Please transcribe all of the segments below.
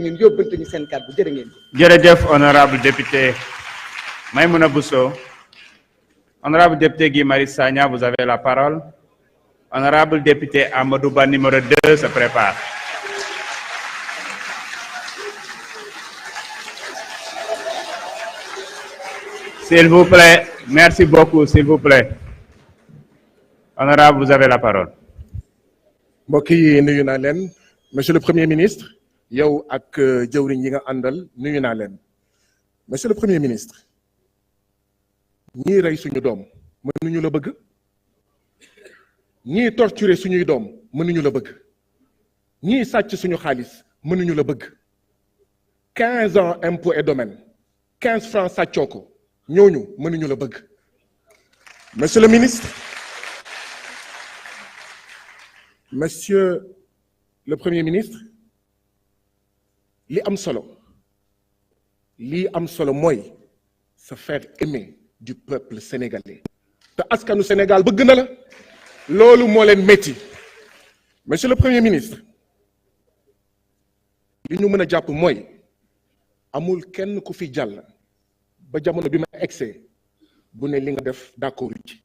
ñun yóbbante ñu seen kàddu jërë ngeen. Jërëjëf honorable député Maïmouna Bousso. Honorable député Guy Marius Sagna, vous avez la parole. Honorable député Amadou Ba numéro 2 se prépare. S'il vous plaît, merci beaucoup, s'il vous plaît. Honorable, vous avez la parole. mbokk yi nuyu naa leen monsieur le premier ministre yow ak jëwriñ yi nga àndal nuyu naa leen monsieur le premier ministre ñii rey suñu doom mënuñu la bëgg ñii torturer suñuy doom mënuñu la bëgg ñii sàcc suñu xaalis mënuñu la bëgg 15 ans impôt et domaine 15 francs sàccoo ko ñooñu mënuñu la bëgg monsieur le ministre. Monsieur le Premier ministre, li am solo mooy se faire aimer du peuple sénégalais te askanu Sénégal bëgg na la loolu moo leen métti monsieur le Premier ministre li ñu mën a jàpp mooy amul kenn ku fi jàll ba jamono bi ma egsee bu ne li nga def d'accordul ci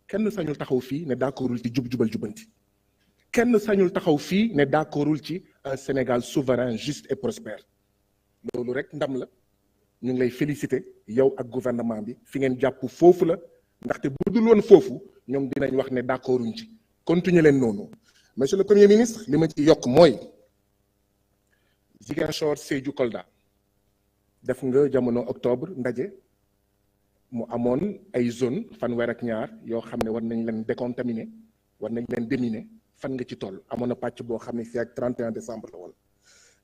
kenn sañul taxaw fii ne d'accordul ci jub-jubal jubanti kenn sañul taxaw fii ne d'accordul ci un Sénégal souverain juste et prospère loolu rek ndam la ñu ngi lay féliciter yow ak gouvernement bi fi ngeen jàpp foofu la ndaxte bu dul woon foofu ñoom dinañ wax ne d'accorduñ ci continuer leen noonu monsieur le premier ministre li ma ci yokk mooy Ziguinchor Sédhiou Kolda def nga jamono octobre ndaje mu amoon ay zone fanweer ak ñaar yoo xam ne war nañ leen décontaminer war nañ leen déminer fan nga ci toll amoon na pàcc boo xam ne fii ak 31 décembre la woon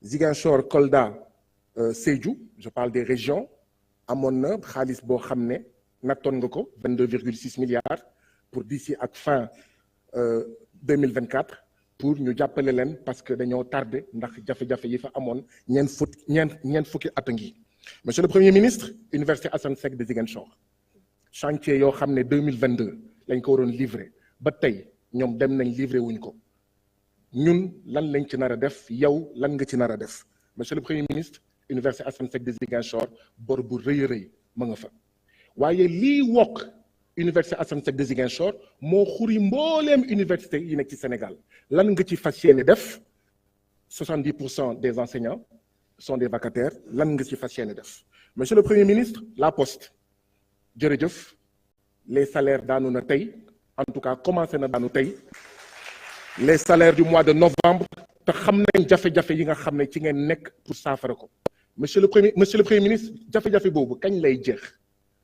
Ziguinchor Kolda Sédhiou je parle des régions amoon na xaalis boo xam ne nattoon nga ko 22,6 milliards pour d'ici ak fin 2024 pour ñu jàppale leen parce que dañoo tardé ndax jafe-jafe yi fa amoon ñeent fukki at a ngi monsieur le premier ministre université Assane Seck de Ziguinchor chantier yoo xam ne 2022 lañ ko waroon livrer ba tey ñoom dem nañ livré wuñ ko ñun lan lañ ci nar a def yow lan nga ci nar a def monsieur le premier ministre université Assane Seck de Ziguinchor bor bu rëy a rëy ma nga fa waaye lii wokk université Assane Seck de Ziguinchor moo xuri mbooleem université yi nekk ci Sénégal lan nga ci fas yéene def 70% des enseignants sont des vacataires lan nga ci fas yéene def monsieur le premier ministre la poste jërëjëf les salaires daanu na tey en tout cas commencé na daanu tey les salaires du mois de novembre te xam nañ jafe-jafe yi nga xam ne ci ngeen nekk pour saafara ko monsieur le premier ministre jafe-jafe boobu kañ lay jeex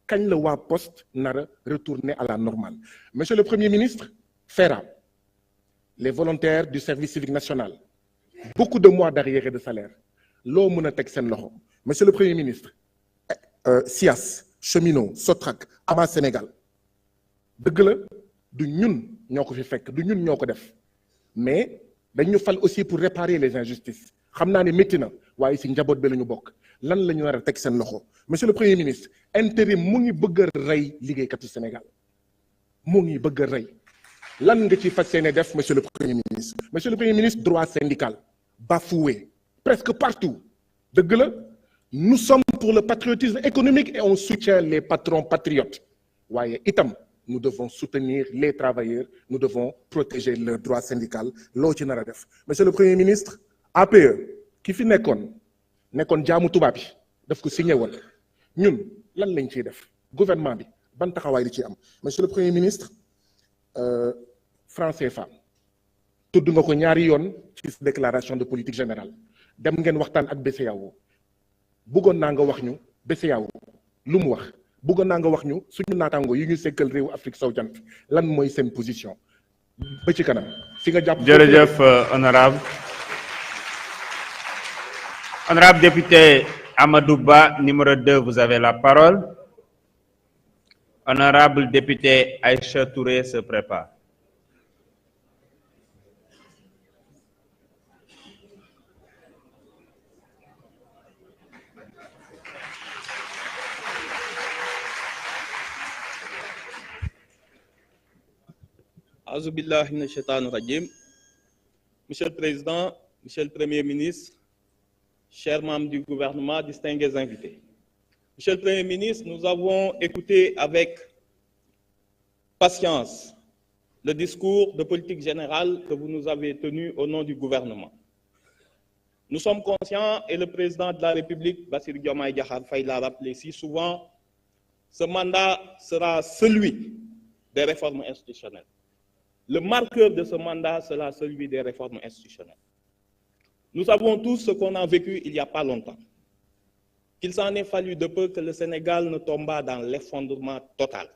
kañ la waa poste nar a retourner à la normale monsieur le premier ministre FERA les volontaires du service civique national beaucoup de mois d'arriérés de salaire loo mën a teg seen loxo monsieur le premier ministre SIAS cheminot Sotrac ama Sénégal dëgg la du ñun ñoo ko fi fekk du ñun ñoo ko def mais dañu fal aussi pour réparer les injustices xam naa ne métti na waaye si njaboot bi la ñu bokk lan la ñu nar a teg seen loxo monsieur le premier ministre intérim mu ngi bëgg a rey liggéeykatu Sénégal mu ngi bëgg a rey lan nga ci fas yéene def monsieur le premier ministre droit syndical bafoué presque partout dëgg la nous sommes pour le patriotisme économique et on soutient les patrons patriotes waaye itam nous devons soutenir les travailleurs nous devons protéger leur droit syndical loo ci nar a def monsieur le premier ministre APE ki fi nekkoon jaamu tubaab yi daf ko signé woon ñun lan lañ ciy def gouvernement bi ban taxawaay li ciy am monsieur le premier ministre franc CFA tudd nga ko ñaari yoon ci déclaration de politique générale dem ngeen waxtaan ak BCEAO bëggoon naa nga wax ñu BCEAO lu mu wax bëggoon naa nga wax ñu suñu naataango yi ñu sekkal réewu Afrique sowu jant lan mooy seen position ba ci kanam fi nga jàpp. jërëjëf honorable député Amadou Ba numéro 2 vous avez la parole. Honorable député Aïcha Touré se prépare. A'uuzu billahi mina shaytaani rajim. Monsieur le Président, Monsieur le Premier ministre, chers membres du gouvernement, distingués invités. Monsieur le Premier ministre, nous avons écouté avec patience le discours de politique générale que vous nous avez tenu au nom du gouvernement. Nous sommes conscients, et le président de la République, Bassirou Diomaye Diakhar Faye, l'a rappelé si souvent, ce mandat sera celui des réformes institutionnelles. Le marqueur de ce mandat sera celui des réformes institutionnelles. Nous savons tous ce qu'on a vécu il n'y a pas longtemps. Qu'il s'en est fallu de peu que le Sénégal ne tombe dans l'effondrement total.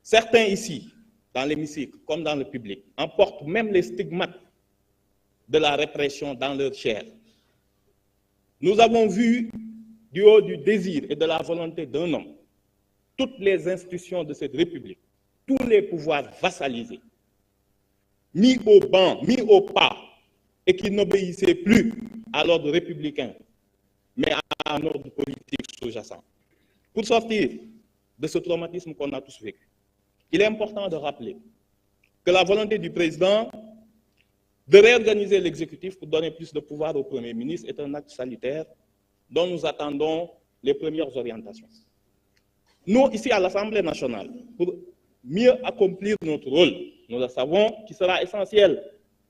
Certains ici, dans l'hémicycle comme dans le public, emportent même les stigmates de la répression dans leur chair. Nous avons vu, du haut du désir et de la volonté d'un homme, toutes les institutions de cette République, tous les pouvoirs vassalisés, mis au banc, mis au pas, et qui n'obéissaient plus à l'ordre républicain, mais à un ordre politique sous-jacent. Pour sortir de ce traumatisme qu'on a tous vécu, il est important de rappeler que la volonté du président de réorganiser l'exécutif pour donner plus de pouvoir au Premier ministre est un acte salutaire dont nous attendons les premières orientations. Nous, ici à l'Assemblée nationale, pour mieux accomplir notre rôle, nous le savons, qui sera essentiel,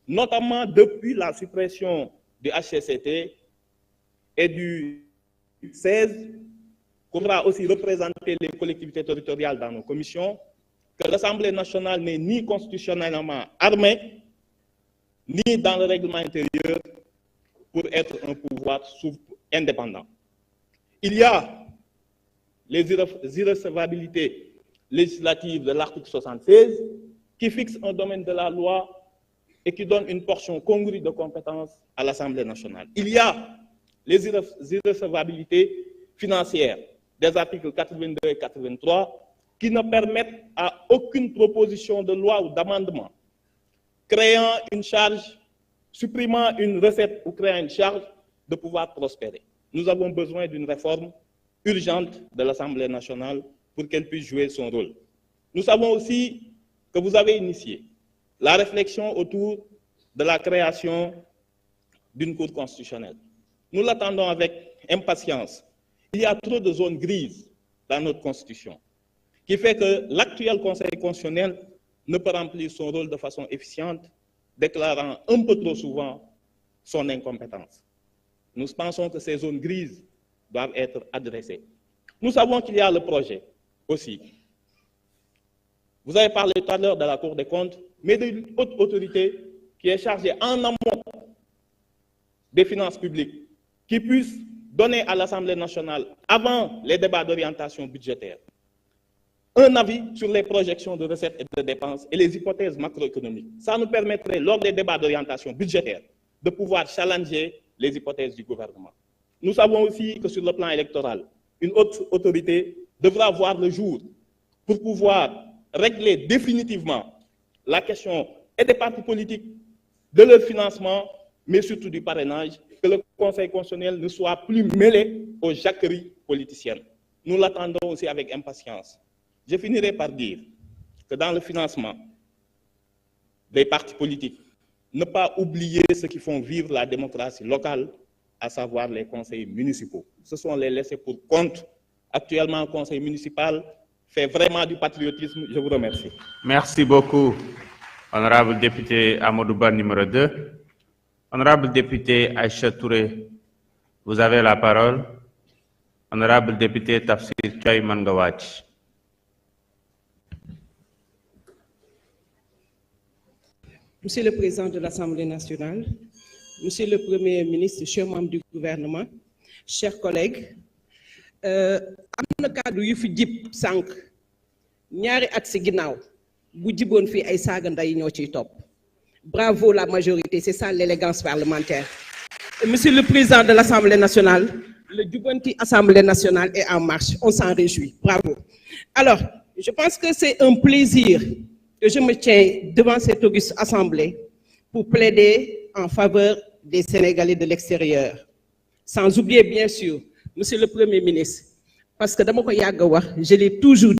notamment depuis la suppression du HCCT et du 16, qu'on va aussi représenter les collectivités territoriales dans nos commissions, que l'Assemblée nationale n'est ni constitutionnellement armée, ni dans le règlement intérieur pour être un pouvoir indépendant. Il y a les irrecevabilités législatives de l'article 76 qui fixe un domaine de la loi et qui donne une portion congrue de compétences à l'Assemblée nationale. Il y a les irrecevabilités financières des articles 82 et 83 qui ne permettent à aucune proposition de loi ou d'amendement créant une charge, supprimant une recette ou créant une charge de pouvoir prospérer. Nous avons besoin d'une réforme urgente de l'Assemblée nationale pour qu'elle puisse jouer son rôle. Nous savons aussi que vous avez initié la réflexion autour de la création d'une Cour constitutionnelle. Nous l'attendons avec impatience. Il y a trop de zones grises dans notre Constitution, qui fait que l'actuel Conseil constitutionnel ne peut remplir son rôle de façon efficiente, déclarant un peu trop souvent son incompétence. Nous pensons que ces zones grises doivent être adressées. Nous savons qu'il y a le projet aussi. Vous avez parlé tout à l'heure de la Cour des comptes, mais d'une haute autorité qui est chargée en amont des finances publiques, qui puisse donner à l'Assemblée nationale, avant les débats d'orientation budgétaire, un avis sur les projections de recettes et de dépenses et les hypothèses macroéconomiques. Ça nous permettrait, lors des débats d'orientation budgétaire, de pouvoir challenger les hypothèses du gouvernement. Nous savons aussi que sur le plan électoral, une haute autorité devra voir le jour pour pouvoir régler définitivement la question et des partis politiques, de leur financement, mais surtout du parrainage, que le Conseil constitutionnel ne soit plus mêlé aux jacqueries politiciennes. Nous l'attendons aussi avec impatience. Je finirai par dire que dans le financement des partis politiques, ne pas oublier ceux qui font vivre la démocratie locale, à savoir les conseils municipaux. Ce sont les laissés pour compte. Actuellement, le conseil municipal fait vraiment du patriotisme. Je vous remercie. Merci beaucoup, honorable député Amadou Ba numéro 2. Honorable député Aïcha Touré, vous avez la parole. Honorable député Tafsir Choy Mangawach. Monsieur le Président de l'Assemblée nationale, Monsieur le Premier ministre, chers membres du gouvernement, chers collègues, am na kàddu yu fi jib sànq ñaari at si ginnaaw bu jiboon fii ay saaga nday ñoo ciy topp. Bravo la majorité, c'est ça l'élégance parlementaire. Et Monsieur le Président de l'Assemblée nationale, le Jubanti Assemblée nationale est en marche, on s'en réjouit. Bravo. Alors, je pense que c'est un plaisir que je me tiens devant cette auguste assemblée pour plaider en faveur des Sénégalais de l'extérieur. Sans oublier bien sûr, Monsieur le Premier ministre, parce que dama ko yàgg wax, je l'ai toujours dit.